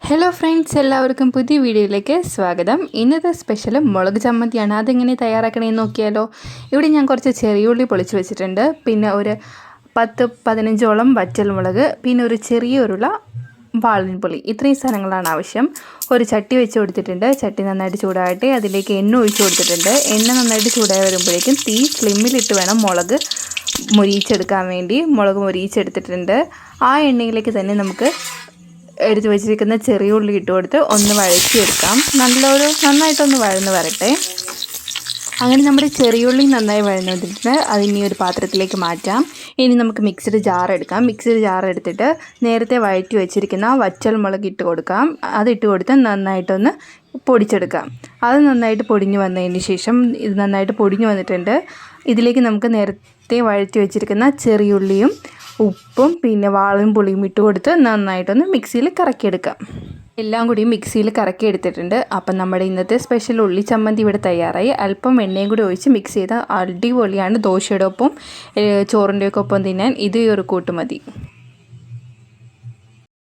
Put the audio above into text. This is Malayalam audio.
ഹലോ ഫ്രണ്ട്സ്, എല്ലാവർക്കും പുതിയ വീഡിയോയിലേക്ക് സ്വാഗതം. ഇന്നത്തെ സ്പെഷ്യൽ മുളക് ചമ്മന്തിയാണ്. അതെങ്ങനെ തയ്യാറാക്കണമെന്ന് നോക്കിയാലോ. ഇവിടെ ഞാൻ കുറച്ച് ചെറിയുള്ളി പൊളിച്ച് വെച്ചിട്ടുണ്ട്, പിന്നെ ഒരു 10-15ഓളം വറ്റൽമുളക്, പിന്നെ ഒരു ചെറിയൊരുള്ള വാളൻപുളി. ഇത്രയും സാധനങ്ങളാണ് ആവശ്യം. ഒരു ചട്ടി വെച്ച് കൊടുത്തിട്ടുണ്ട്. ചട്ടി നന്നായിട്ട് ചൂടാകട്ടെ. അതിലേക്ക് എണ്ണ ഒഴിച്ച് കൊടുത്തിട്ടുണ്ട്. എണ്ണ നന്നായിട്ട് ചൂടായി വരുമ്പോഴേക്കും തീ സ്ലിമ്മിലിട്ട് വേണം മുളക് മൊരിയിച്ചെടുക്കാൻ വേണ്ടി. മുളക് മൊരിയിച്ചെടുത്തിട്ടുണ്ട്. ആ എണ്ണയിലേക്ക് തന്നെ നമുക്ക് എടുത്ത് വെച്ചിരിക്കുന്ന ചെറിയ ഉള്ളി ഇട്ട് കൊടുത്ത് ഒന്ന് വഴറ്റിയെടുക്കാം. നന്നായിട്ടൊന്ന് വഴന്ന് വരട്ടെ. അങ്ങനെ നമ്മുടെ ചെറിയുള്ളി നന്നായി വഴന്ന് വന്നിട്ട് അതിനി ഒരു പാത്രത്തിലേക്ക് മാറ്റാം. ഇനി നമുക്ക് മിക്സിഡ് ജാർ എടുക്കാം. മിക്സിഡ് ജാർ എടുത്തിട്ട് നേരത്തെ വഴറ്റി വെച്ചിരിക്കുന്ന വറ്റൽ മുളക് ഇട്ട് കൊടുക്കാം. അതിട്ട് കൊടുത്ത് നന്നായിട്ടൊന്ന് പൊടിച്ചെടുക്കാം. അത് നന്നായിട്ട് പൊടിഞ്ഞ് വന്നതിന് ശേഷം ഇത് നന്നായിട്ട് പൊടിഞ്ഞ് വന്നിട്ടുണ്ട്. ഇതിലേക്ക് നമുക്ക് നേരത്തെ വഴറ്റി വെച്ചിരിക്കുന്ന ചെറിയുള്ളിയും ഉപ്പും പിന്നെ വാളൻപുളിയും ഇട്ട് കൊടുത്ത് നന്നായിട്ടൊന്ന് മിക്സിയിൽ കറക്കിയെടുക്കാം. എല്ലാം കൂടി മിക്സിയിൽ കറക്കി എടുത്തിട്ടുണ്ട്. അപ്പം നമ്മുടെ ഇന്നത്തെ സ്പെഷ്യൽ ഉള്ളി ചമ്മന്തി ഇവിടെ തയ്യാറായി. അല്പം എണ്ണയും കൂടി ഒഴിച്ച് മിക്സ് ചെയ്താൽ അടിപൊളിയാണ്. ദോശയുടെ ഒപ്പം ചോറിൻ്റെ ഒക്കെ ഒപ്പം തിന്നാൻ ഇത് ഒരു കൂട്ടുമതി.